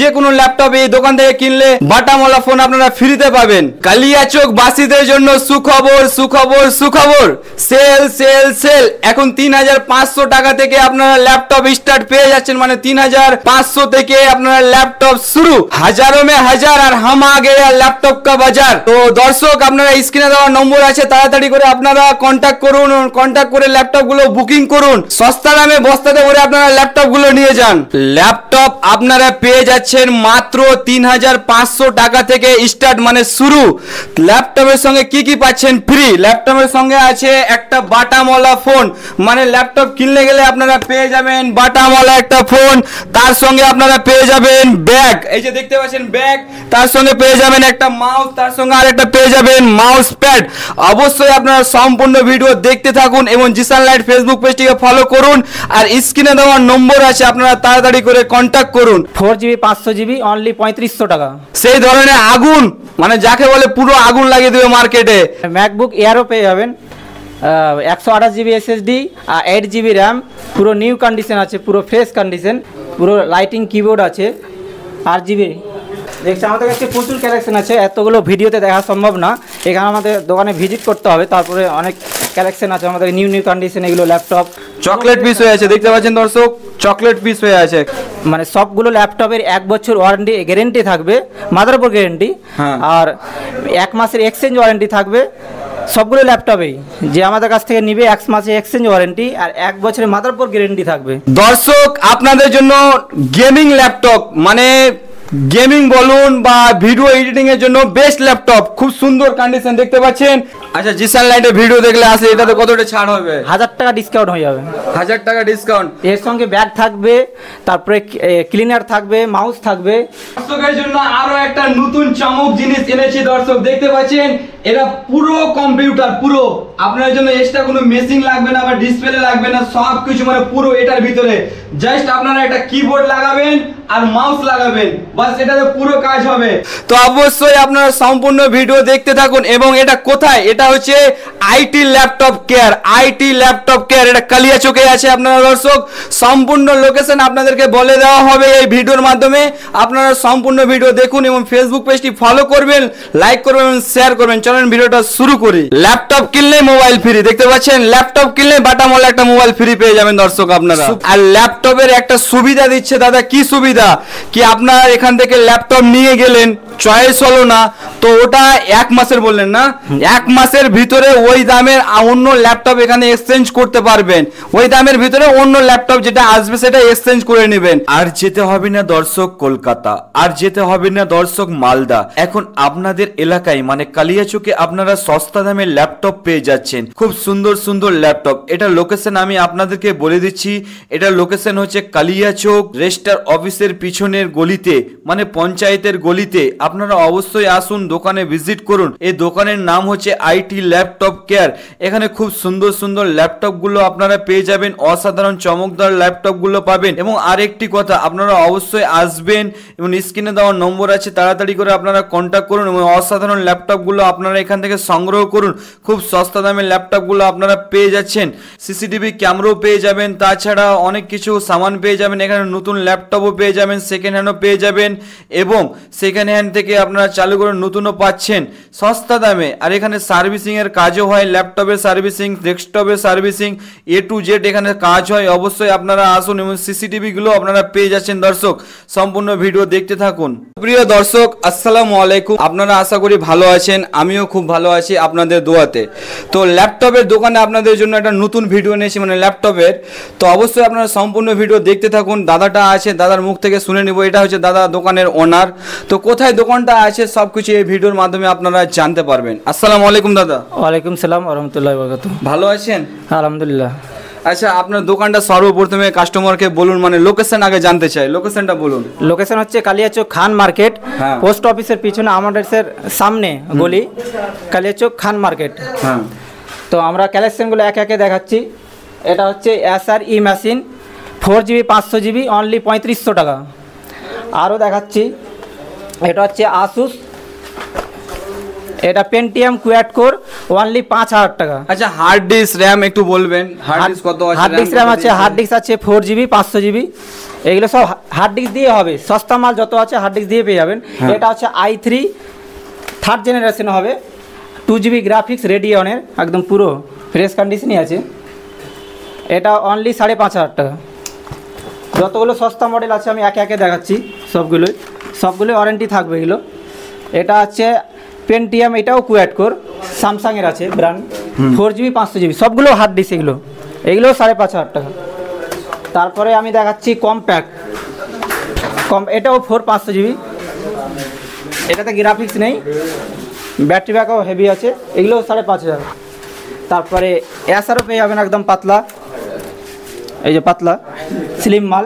যে কোনো ল্যাপটপ এই দোকান থেকে কিনলে বাটামওয়ালা ফোন আপনারা ফ্রিতে পাবেন। কালিয়াচক বাসীদের জন্য সুখবর সুখবর সুখবর, সেল সেল সেল। এখন 3500 টাকা থেকে আপনারা ল্যাপটপ স্টার্ট পেয়ে যাচ্ছেন, মানে 3500 থেকে আপনারা ল্যাপটপ শুরু। হাজারোं में हजार আর হাম আ গয়া ল্যাপটপ কা বাজার। তো দর্শক, আপনারা স্ক্রিনে দেওয়া নম্বর আছে, তাড়াতাড়ি করে আপনারা কন্ট্যাক্ট করুন, কন্ট্যাক্ট করে ল্যাপটপ গুলো বুকিং করুন। সস্তা দামে বস্তাতে করে আপনারা ল্যাপটপ গুলো নিয়ে যান। ল্যাপটপ আপনারা পেয়ে যাচ্ছেন মাত্র 3500 টাকা থেকে স্টার্ট, মানে শুরু। ল্যাপটপের সঙ্গে কি কি পাচ্ছেন ফ্রি? ল্যাপটপের সঙ্গে আছে একটা বাটামওয়ালা ফোন, মানে ল্যাপটপ কিনলে গেলে আপনারা পেয়ে যাবেন বাটামওয়ালা একটা ফোন, তার সঙ্গে আপনারা পেয়ে যাবেন ব্যাগ, এই যে দেখতে পাচ্ছেন ব্যাগ, তার সঙ্গে পেয়ে যাবেন একটা মাউস, তার সঙ্গে আরেকটা পেয়ে যাবেন মাউস প্যাড। অবশ্যই আপনারা সম্পূর্ণ ভিডিও দেখতে থাকুন এবং জিসান লাইট ফেসবুক পেজটিকে ফলো করুন, আর স্ক্রিনে দেওয়া নম্বর আছে, আপনারা তাড়াতাড়ি করে কন্ট্যাক্ট করুন। 4GB 500GB অনলি 3500 টাকা। সেই ধরনের আগুন, মানে যাকে বলে পুরো আগুন লাগিয়ে দেবে মার্কেটে। ম্যাকবুক এয়ারও পেয়ে যাবেন 128GB SSD আর 8GB র্যাম, পুরো নিউ কন্ডিশন আছে, পুরো ফ্রেশ কন্ডিশন, পুরো লাইটিং কিবোর্ড আছে, 8GB। দেখছি আমাদের কাছে প্রচুর কালেকশন আছে, এতগুলো ভিডিওতে দেখা সম্ভব না, এখানে আমাদের দোকানে ভিজিট করতে হবে, তারপরে অনেক কালেকশন আছে আমাদের নিউ নিউ কন্ডিশন। এগুলো ল্যাপটপ চকলেট পিস হয়ে আছে, দেখতে পাচ্ছেন দর্শক, চকলেট পিস হয়ে আছে। মানে সবগুলো ল্যাপটপের 1 বছর ওয়ারেন্টি গ্যারেন্টি থাকবে, মাদারবোর্ড গ্যারেন্টি, আর 1 মাসের এক্সচেঞ্জ ওয়ারেন্টি থাকবে সবগুলো ল্যাপটপেই। যে আমাদের কাছ থেকে নিবে 1 মাসের এক্সচেঞ্জ ওয়ারেন্টি আর 1 বছরের মাদারবোর্ড গ্যারেন্টি থাকবে। দর্শক, আপনাদের জন্য গেমিং ল্যাপটপ, মানে গেমিং বলুন বা ভিডিও এডিটিং এর জন্য বেস্ট ল্যাপটপ, খুব সুন্দর কন্ডিশন দেখতে পাচ্ছেন। আচ্ছা, জিসান লাইটে ভিডিও দেখলে আসে, এটাতে কতটা ছাড় হবে? 1000 টাকা ডিসকাউন্ট হয়ে যাবে। 1000 টাকা ডিসকাউন্ট। এর সঙ্গে ব্যাগ থাকবে, তারপরে ক্লিনার থাকবে, মাউস থাকবে। দর্শকের জন্য আরো একটা নতুন চমক জিনিস এনেছি দর্শক, দেখতে পাচ্ছেন এটা পুরো কম্পিউটার, পুরো আপনার জন্য এক্সট্রা কোনো মেশিন লাগবে না বা ডিসপ্লে লাগবে না, সব কিছু মানে পুরো এটার ভিতরে। জাস্ট আপনারা একটা কিবোর্ড লাগাবেন আর মাউস লাগাবেন, বাস এটাতে পুরো কাজ হবে। তো অবশ্যই আপনারা সম্পূর্ণ ভিডিও দেখতে থাকুন। এবং এটা কোথায়? এটা হচ্ছে IT laptop care, IT laptop care, এটা কালিয়াচকে আছে। আপনারা দর্শক সম্পূর্ণ লোকেশন আপনাদেরকে বলে দেওয়া হবে এই ভিডিওর মাধ্যমে, আপনারা সম্পূর্ণ ভিডিও দেখুন এবং ফেসবুক পেজটি ফলো করবেন, লাইক করবেন এবং শেয়ার করবেন। চলেন ভিডিওটা শুরু করি। ল্যাপটপ কিনলে মোবাইল ফ্রি, দেখতে পাচ্ছেন ল্যাপটপ কিনলে বাটামওয়ালা একটা মোবাইল ফ্রি পেয়ে যাবেন দর্শক আপনারা। আর ল্যাপটপের একটা সুবিধা দিচ্ছে দাদা, কি সুবিধা? কি আপনারা এখান থেকে ল্যাপটপ নিয়ে গেলেন, চয়েস হলো না, তো ওটা 1 মাসের বললেন না, 1 মাসের ভিতরে ওই দামের অন্য ল্যাপটপ এখানে এক্সচেঞ্জ করতে পারবেন। ওই দামের ভিতরে অন্য ল্যাপটপ যেটা আসবে সেটা এক্সচেঞ্জ করে নেবেন। আর যেতে হবে না দর্শক কলকাতা, আর যেতে হবে না দর্শক মালদা, এখন আপনাদের এলাকায় মানে কালিয়াচকে আপনারা সস্তা দামে ল্যাপটপ পেয়ে যাচ্ছেন, খুব সুন্দর সুন্দর ল্যাপটপ। এটা লোকেশন আমি আপনাদেরকে বলে দিচ্ছি, এটা লোকেশন হচ্ছে কালিয়াচক রেজিস্ট্রার অফিসের পিছনের গলিতে, মানে পঞ্চায়েতের গলিতে। আপনারা অবশ্যই আসুন, দোকানে ভিজিট করুন। এই দোকানের নাম হচ্ছে আইটি ল্যাপটপ কেয়ার। এখানে খুব সুন্দর সুন্দর ল্যাপটপ গুলো আপনারা পেয়ে যাবেন, অসাধারণ চমকদার ল্যাপটপ গুলো পাবেন। এবং আরেকটি কথা, আপনারা অবশ্যই আসবেন এবং স্ক্রিনে দেওয়া নম্বর আছে, তাড়াতাড়ি করে আপনারা কন্ট্যাক্ট করুন এবং অসাধারণ ল্যাপটপ গুলো আপনারা এখান থেকে সংগ্রহ করুন। খুব সস্তা দামের ল্যাপটপ গুলো আপনারা পেয়ে যাচ্ছেন, সিসিটিভি ক্যামেরাও পেয়ে যাবেন, তাছাড়া অনেক কিছু সামান পেয়ে যাবেন। এখানে নতুন ল্যাপটপও পেয়ে যাবেন, সেকেন্ড হ্যান্ডও পেয়ে যাবেন, এবং সেকেন্ড হ্যান্ড থেকে আপনারা চালু করে নতুনও পাচ্ছেন সস্তা দামে। আর এখানে সার্ভিসিং এর কাজও হয়, ল্যাপটপের সার্ভিসিং, ডেস্কটপের সার্ভিসিং, A to Z এখানে কাজ হয়। অবশ্যই আপনারা আসুন এবং সিসিটিভি গুলো আপনারা পেয়ে যাচ্ছেন। দর্শক সম্পূর্ণ ভিডিও দেখতে থাকুন। প্রিয় দর্শক, আসসালামু আলাইকুম, আপনারা আশা করি ভালো আছেন, আমিও খুব ভালো আছি আপনাদের দোয়াতে। তো ল্যাপটপের দোকানে আপনাদের জন্য একটা নতুন ভিডিও নিয়েছি, মানে ল্যাপটপের। তো অবশ্যই আপনারা সম্পূর্ণ ভিডিও দেখতে থাকুন। দাদাটা আছে, দাদার মুখ থেকে শুনে নিব। এটা হচ্ছে দাদা দোকানের ওনার। তো কোথায় দোকানটা আছে সবকিছু এই ভিডিওর মাধ্যমে আপনারা জানতে পারবেন। আসসালামু আলাইকুম দাদা। ওয়ালাইকুম সালাম ওয়া রাহমাতুল্লাহি ওয়া বারাকাতুহু। ভালো আছেন? আলহামদুলিল্লাহ। আচ্ছা, আপনার দোকানটা সর্বপ্রথমে কাস্টমারকে বলুন, মানে লোকেশন আগে জানতে চাই, লোকেশনটা বলুন। লোকেশন হচ্ছে কালিয়াচক খান মার্কেট, পোস্ট অফিসের পিছনে আমাদের সামনে গলি, কালিয়াচক খান মার্কেট। হ্যাঁ, তো আমরা কালেকশনগুলো একে একে দেখাচ্ছি। এটা হচ্ছে SRE machine 4GB 500GB only 3500 টাকা। আরও দেখাচ্ছি, এটা হচ্ছে আসুস, এটা পেন্টিয়াম কোয়াড কোর অনলি 5000 টাকা। আচ্ছা, হার্ড ডিস্ক র্যাম একটু বলবেন, হার্ড ডিস্ক কত আছে? হার্ড ডিস্ক র্যাম আছে, হার্ড ডিস্ক আছে 4GB 500GB, এগুলো সব হার্ড ডিস্ক দিয়ে হবে, সস্তা মাল যত আছে হার্ড ডিস্ক দিয়ে পেয়ে যাবেন। এটা হচ্ছে i3 থার্ড জেনারেশন হবে, 2GB গ্রাফিক্স রেডিয়নের, একদম পুরো ফ্রেশ কন্ডিশনই আছে। এটা অনলি 5,500 টাকা। যতগুলো সস্তা মডেল আছে আমি একে একে দেখাচ্ছি, সবগুলোই ওয়ারেন্টি থাকবে এগুলো। এটা হচ্ছে পেন্টিয়াম, এটাও কোয়াড কোর, স্যামসাংয়ের আছে ব্র্যান্ড, 4GB 500GB, সবগুলো হার্ড ডিস্ক এগুলো 5,500 টাকা। তারপরে আমি দেখাচ্ছি কম্প্যাক্ট, এটাও 4/500GB, এটাতে গ্রাফিক্স নেই, ব্যাটারি ব্যাকআপ হেভি আছে, এগুলো 5,500। তারপরে এসআরও পেয়ে যাবেন একদম পাতলা, এই যে পাতলা স্লিম মাল,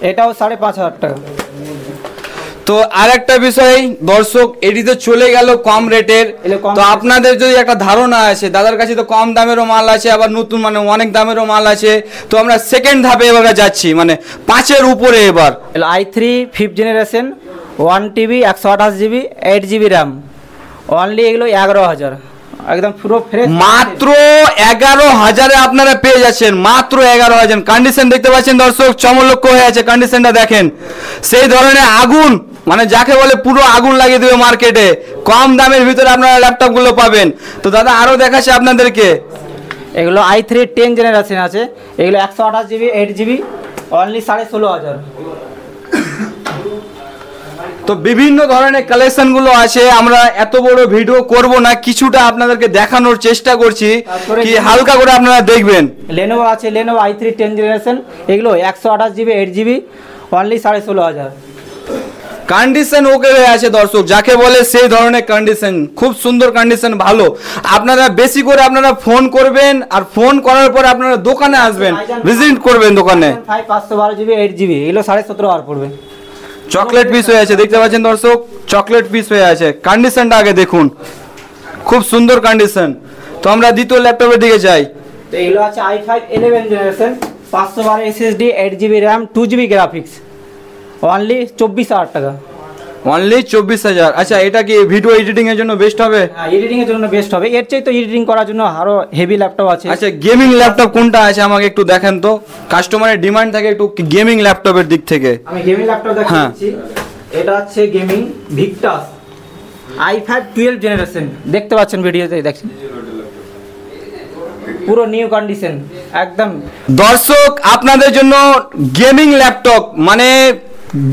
এটাও 5,500 টাকা। তো আর একটা বিষয় দর্শক, এটি তো চলে গেল কম রেটের, তো আপনাদের যদি একটা ধারণা আছে, দাদার কাছে তো কম দামেরও মাল আছে, আবার নতুন মানে অনেক দামেরও মাল আছে, তো আমরা সেকেন্ড ধাপে এবার যাচ্ছি, মানে 5-এর উপরে। এবার i3 5th generation 1TB 128GB 8GB RAM, only এগুলো 11,000, একদম পুরো ফ্রেশ, মাত্র 11,000-এ আপনারা পেয়ে যাচ্ছেন, মাত্র 11,000। কন্ডিশন দেখতে পাচ্ছেন দর্শক, চমলক্ষ হয়ে আছে, কন্ডিশনটা দেখেন, সেই ধরনের আগুন, মানে যাকে বলে পুরো আগুন লাগিয়ে দেবে মার্কেটে, কম দামের ভিতরে আপনারা ল্যাপটপগুলো পাবেন। তো দাদা আরও দেখাচ্ছে আপনাদেরকে, এগুলো i3 10 জেনারেশন আছে, এগুলো 128GB 8GB, অনলি 16,500। তো বিভিন্ন ধরনের কালেকশনগুলো আছে, আমরা এত বড় ভিডিও করব না, কিছুটা আপনাদেরকে দেখানোর চেষ্টা করছি, কি হালকা করে আপনারা দেখবেন। লেনোভো আছে, লেনোভো i3 10 জেনারেশন, এগুলো 128GB 8GB, অনলি 16,500। কন্ডিশন ওকে হয়ে আছে দর্শক, যাকে বলে সেই ধরনের কন্ডিশন, খুব সুন্দর কন্ডিশন, ভালো। আপনারা বেশি করে আপনারা ফোন করবেন, আর ফোন করার পরে আপনারা দোকানে আসবেন, ভিজিট করবেন দোকানে। 512GB 8GB, এগুলো 17,500 পড়বে। চকলেট পিস হয়ে আছে, দেখতে পাচ্ছেন দর্শক, চকলেট পিস হয়ে আছে। কন্ডিশনটা আগে দেখুন, খুব সুন্দর কন্ডিশন। তো আমরা দ্বিতীয় ল্যাপটপের দিকে যাই। তো এগুলো আছে i5 11 generation, 512 SSD 8GB RAM 2GB graphics, only 24,000 টাকা, অনলি 24,000। আচ্ছা, এটা কি ভিডিও এডিটিং এর জন্য বেস্ট হবে? হ্যাঁ, এডিটিং এর জন্য বেস্ট হবে, এর চাই তো এডিটিং করার জন্য আরো হেভি ল্যাপটপ আছে। আচ্ছা, গেমিং ল্যাপটপ কোনটা আছে আমাকে একটু দেখেন তো, কাস্টমারের ডিমান্ড থাকে একটু গেমিং ল্যাপটপের দিক থেকে। আমি গেমিং ল্যাপটপ দেখাচ্ছি, এটা হচ্ছে গেমিং ভিক্টাস i5 12 জেনারেশন, দেখতে পাচ্ছেন ভিডিওতে, দেখছেন পুরো নিউ কন্ডিশন একদম। দর্শক আপনাদের জন্য গেমিং ল্যাপটপ, মানে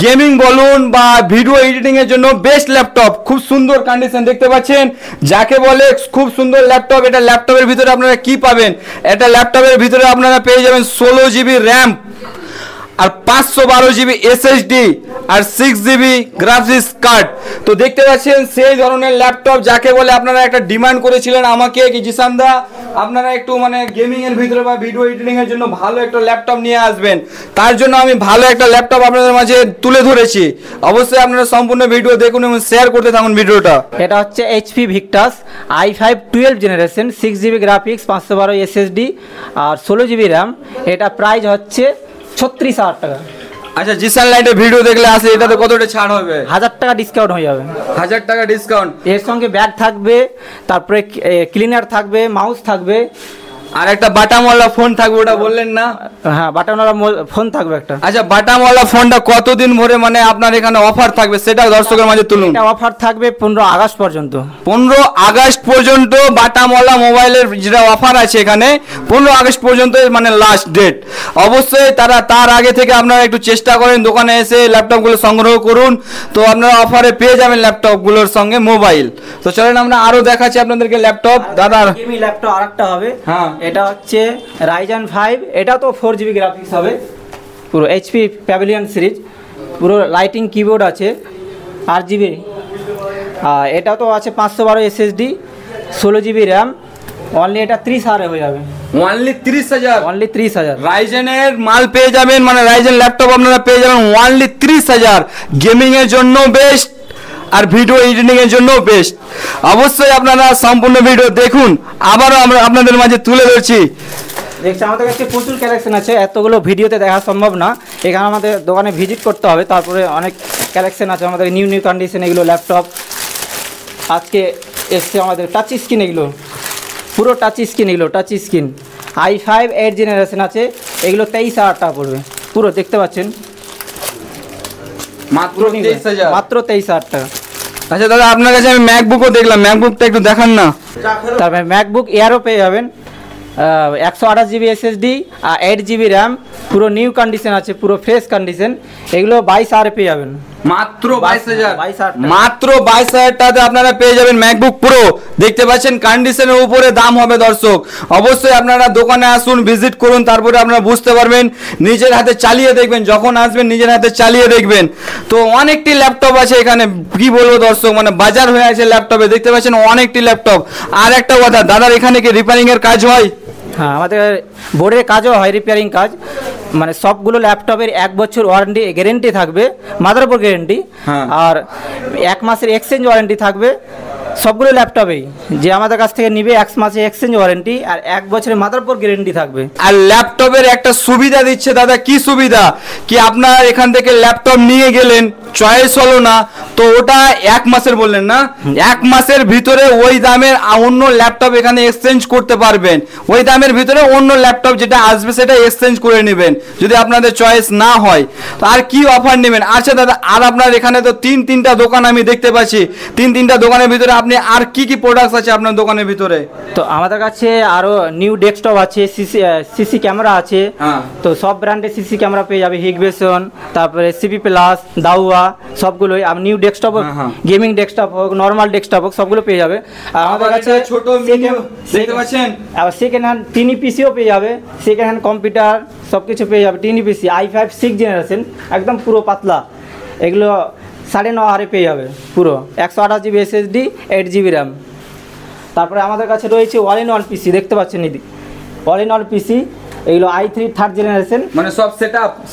গেমিং বলুন বা ভিডিও এডিটিং এর জন্য বেস্ট ল্যাপটপ, খুব সুন্দর কন্ডিশন দেখতে পাচ্ছেন, যাকে বলে খুব সুন্দর ল্যাপটপ। এটা ল্যাপটপের ভিতরে আপনারা কি পাবেন, এটা ল্যাপটপের ভিতরে আপনারা পেয়ে যাবেন 16GB র্যাম, আর 512GB SSD, আর 6GB গ্রাফিক্স কার্ড। তো দেখতে পাচ্ছেন সেই ধরনের ল্যাপটপ, যাকে বলে আপনারা একটা ডিমান্ড করেছিলেন আমাকে কি জিসান দা আপনারা একটু মানে গেমিং এর ভিতরে বা ভিডিও এডিটিং এর জন্য ভালো একটা ল্যাপটপ নিয়ে আসবেন, তার জন্য আমি ভালো একটা ল্যাপটপ আপনাদের মাঝে তুলে ধরেছি। অবশ্যই আপনারা সম্পূর্ণ ভিডিও দেখুন এবং শেয়ার করতে থাকুন ভিডিওটা। এটা হচ্ছে HP Victus i5 12 generation, 6GB graphics, 512 SSD আর 16GB র্যাম, এটা প্রাইস হচ্ছে 36,000 টাকা। আচ্ছা, জিসান লাইটে ভিডিও দেখলে আসে, এটাতে কতটা ছাড় হবে? 1,000 টাকা ডিসকাউন্ট হয়ে যাবে। 1,000 টাকা ডিসকাউন্ট, এর সঙ্গে ব্যাগ থাকবে, তারপরে ক্লিনার থাকবে, মাউস থাকবে, আর একটা বাটামওয়ালা ফোন থাকবে, ওটা বললেন না? হ্যাঁ, বাটনওয়ালা ফোন থাকবে একটা। আচ্ছা, বাটামওয়ালা ফোনটা কতদিন ধরে মানে আপনার এখানে অফার থাকবে সেটা দর্শকের মাঝে তুলুন। এটা অফার থাকবে 15 আগস্ট পর্যন্ত। 15 আগস্ট পর্যন্ত বাটামওয়ালা মোবাইলের যেটা অফার আছে এখানে, 15 আগস্ট পর্যন্ত মানে লাস্ট ডেট। অবশ্যই তার আগে থেকে আপনারা একটু চেষ্টা করেন, দোকানে এসে ল্যাপটপগুলো সংগ্রহ করুন, তো আপনারা অফারে পেয়ে যাবেন ল্যাপটপগুলোর সঙ্গে মোবাইল। তো চলেন আমরা আরো দেখাচ্ছি আপনাদেরকে ল্যাপটপ। দাদার গেমিং ল্যাপটপ আরেকটা হবে, হ্যাঁ, এটা হচ্ছে Ryzen 5, এটা তো 4GB গ্রাফিক্স হবে, পুরো HP প্যাভিলিয়ন সিরিজ, পুরো লাইটিং কিবোর্ড আছে, 8GB, এটা তো আছে 512 SSD, 16GB র্যাম, অনলি এটা 30,000 হয়ে যাবে, অনলি 30,000, অনলি 30,000। রাইজেনের মাল পেয়ে যাবেন, মানে রাইজেন ল্যাপটপ আপনারা পেয়ে যাবেন অনলি 30,000। গেমিং এর জন্য বেস্ট, আর ভিডিও এডিটিং এর জন্য বেস্ট। অবশ্যই আপনারা সম্পূর্ণ ভিডিও দেখুন, আবারও আমরা আপনাদের মাঝে তুলে ধরছি। দেখছি আমাদের কাছে প্রচুর কালেকশন আছে, এতগুলো ভিডিওতে দেখা সম্ভব না, এখানে আমাদের দোকানে ভিজিট করতে হবে, তারপরে অনেক কালেকশন আছে আমাদের নিউ কন্ডিশন। এগুলো ল্যাপটপ আজকে এসছে আমাদের টাচ স্ক্রিন, এগুলো পুরো টাচ স্ক্রিন, এগুলো টাচ স্ক্রিন i5 8 জেনারেশন আছে, এগুলো 23,000 টাকা পড়বে। পুরো দেখতে পাচ্ছেন মাত্র 23,000। মাত্র 23,000 টাকা। আচ্ছা দাদা, আপনার কাছে আমি ম্যাকবুকও দেখলাম, ম্যাকবুকটা একটু দেখান না। তারপরে ম্যাকবুক এয়ারও পেয়ে যাবেন 128 জিবি এসএসডি আর 8 জিবি র্যাম, পুরো নিউ কন্ডিশন আছে, পুরো ফ্রেশ কন্ডিশন। এগুলো 22,000 পেয়ে যাবেন, মাত্র 22,000। 22,000 মাত্র 22,000 টাকাতে আপনারা পেয়ে যাবেন ম্যাকবুক প্রো। দেখতে পাচ্ছেন কন্ডিশনের উপরে দাম হবে দর্শক। অবশ্যই আপনারা দোকানে আসুন, ভিজিট করুন, তারপরে আপনারা বুঝতে পারবেন, নিজের হাতে চালিয়ে দেখবেন, যখন আসবেন নিজের হাতে চালিয়ে দেখবেন। তো অনেকটি ল্যাপটপ আছে এখানে, কি বলবো দর্শক, মানে বাজার হয়ে আছে ল্যাপটপে। দেখতে পাচ্ছেন অনেকটি ল্যাপটপ। আর একটা কথা, দাদার এখানে কি রিপেয়ারিং এর কাজ হয়? হ্যাঁ, আমাদের বোর্ডের কাজও হয়, রিপেয়ারিং কাজ। মানে সবগুলো ল্যাপটপের 1 বছর ওয়ারেন্টি গ্যারেন্টি থাকবে, মাদারবোর্ড গ্যারেন্টি, হ্যাঁ। আর 1 মাসের এক্সচেঞ্জ ওয়ারেন্টি থাকবে সবগুলো ল্যাপটপেই। যে আমাদের কাছ থেকে নিবে 1 মাসের এক্সচেঞ্জ ওয়ারেন্টি আর 1 বছরের মাদারবোর্ড গ্যারেন্টি থাকবে। আর ল্যাপটপের একটা সুবিধা দিচ্ছে দাদা, কি সুবিধা, কি আপনার এখান থেকে ল্যাপটপ নিয়ে গেলেন, চয়েস হলো না, তো ওটা 1 মাসের বললেন না, 1 মাসের ভিতরে ওই দামের অন্য ল্যাপটপ এখানে এক্সচেঞ্জ করতে পারবেন। ওই দামের ভিতরে অন্য ল্যাপটপ যেটা আসবে সেটা এক্সচেঞ্জ করে নেবেন যদি আপনাদের চয়েস না হয়। তো আর কি অফার নেবেন? আচ্ছা দাদা, আর আপনার এখানে তো তিনটা দোকান আমি দেখতে পাচ্ছি, তিনটা দোকানের ভিতরে আপনি আর কি কি প্রোডাক্টস আছে আপনার দোকানের ভিতরে? তো আমাদের কাছে আরো নিউ ডেস্কটপ আছে, সিসি ক্যামেরা আছে। হ্যাঁ। তো সব ব্র্যান্ডের সিসি ক্যামেরা পেয়ে যাবে, হিগবেসন, তারপরে সিপি প্লাস, দাউয়া, সবগুলোই। আর নিউ ডেস্কটপ হোক, গেমিং ডেস্কটপ হোক, নর্মাল ডেস্কটপ হোক, সবগুলো পেয়ে যাবে। আর আমাদের কাছে ছোট দেখতে পাচ্ছেন, আবার সেকেন্ড হ্যান্ড টিনি পিসিও পেয়ে যাবে, সেকেন্ড হ্যান্ড কম্পিউটার সব কিছু পেয়ে যাবে। টিনি পিসি i5 6 জেনারেশন, একদম পুরো পাতলা, এগুলো 9,500 পেয়ে যাবে, পুরো 128 জিবি এসএসডি, 8 জিবি র্যাম। তারপরে আমাদের কাছে রয়েছে অল ইন ওয়ান পিসি, দেখতে পাচ্ছেন এদিক, অল ইন ওয়ান পিসি, এগুলো i3 থার্ড জেনারেশন, মানে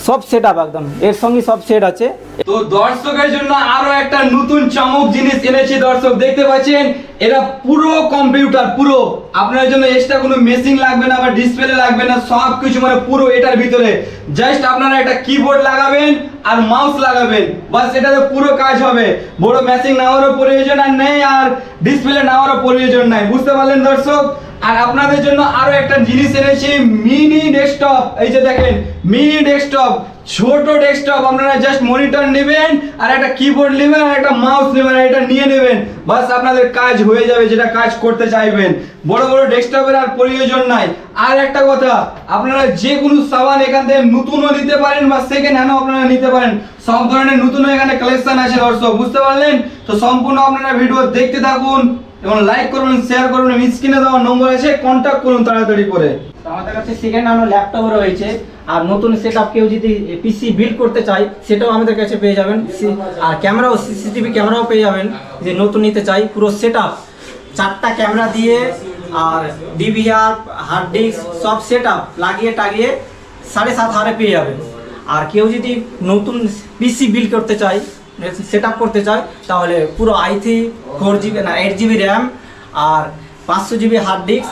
সব সেটআপ একদম এর সঙ্গে সব সেট আছে। তো দর্শকের জন্য আরো একটা নতুন চমক জিনিস এনেছি দর্শক, দেখতে পাচ্ছেন এটা পুরো কম্পিউটার, পুরো আপনার জন্য এক্সট্রা কোনো মেশিন লাগবে না বা ডিসপ্লে লাগবে না, সব কিছু মানে পুরো এটার ভিতরে। জাস্ট আপনারা একটা কিবোর্ড লাগাবেন আর মাউস লাগাবেন, বাস এটাতে পুরো কাজ হবে। বড় মেশিন নেওয়ারও প্রয়োজন আর নেই, আর ডিসপ্লে নেওয়ারও প্রয়োজন নাই, বুঝতে পারলেন দর্শক। আর আপনাদের জন্য আরো একটা জিনিস এনেছি, মিনি ডেস্কটপ। এই যে দেখেন মিনি ডেস্কটপ, ছোট ডেস্কটপ। আপনারা জাস্ট মনিটর নেবেন আর একটা কিবোর্ড নেবেন আর একটা মাউস নেবেন, এটা নিয়ে নেবেন, বাস আপনাদের কাজ হয়ে যাবে যেটা কাজ করতে চাইবেন। বড় বড় ডেস্কটপের আর প্রয়োজন নাই। আর একটা কথা, আপনারা যে কোনো সামান এখান থেকে নতুনও নিতে পারেন বা সেকেন্ড হ্যান্ডও আপনারা নিতে পারেন, সব ধরনের নতুন এখানে কালেকশন আছে দর্শক, বুঝতে পারলেন। তো সম্পূর্ণ আপনারা ভিডিও দেখতে থাকুন এবং লাইক করুন, শেয়ার করুন, স্ক্রিনে দেওয়া নম্বর আছে, কন্ট্যাক্ট করুন তাড়াতাড়ি করে। আমাদের কাছে সেকেন্ড হ্যান্ড ল্যাপটপ রয়েছে, আর নতুন সেটআপ কেউ যদি পিসি বিল্ড করতে চায় সেটাও আমাদের কাছে পেয়ে যাবেন। আর ক্যামেরাও, সিসিটিভি ক্যামেরাও পেয়ে যাবেন, যে নতুন নিতে চাই পুরো সেটআপ, 4টা ক্যামেরা দিয়ে আর ডিভিআর, হার্ড ডিস্ক সব সেটআপ লাগিয়ে টাগিয়ে 7,500 পেয়ে যাবেন। আর কেউ যদি নতুন পিসি বিল্ড করতে চায়, সেটআপ করতে চায়, তাহলে পুরো i3 4 জিবি না 8 জিবি র্যাম আর 500 জিবি হার্ড ডিস্ক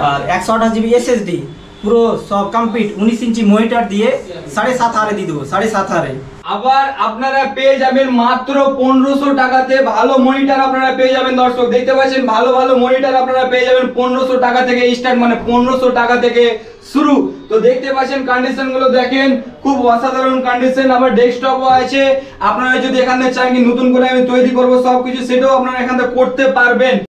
আর 128 জিবি এসএসডি, পুরো সব কমপ্লিট 19 ইঞ্চি মনিটর দিয়ে 7,500 দিয়ে দেবো, 7,500। আবার আপনারা পেয়ে যাবেন মাত্র 1500 টাকাতে ভালো মনিটর আপনারা পেয়ে যাবেন দর্শক, দেখতে পাচ্ছেন ভালো মনিটর আপনারা পেয়ে যাবেন 1500 টাকা থেকে স্টার্ট, মানে 1500 টাকা থেকে শুরু। তো দেখতে পাচ্ছেন কন্ডিশন গুলো দেখেন, খুব অসাধারণ কন্ডিশন। আবার ডেস্কটপও আছে, আপনারা যদি এখানে চান কি নতুন করে আমি তৈরি করব সবকিছু, সেটাও আপনারা এখান থেকে করতে পারবেন।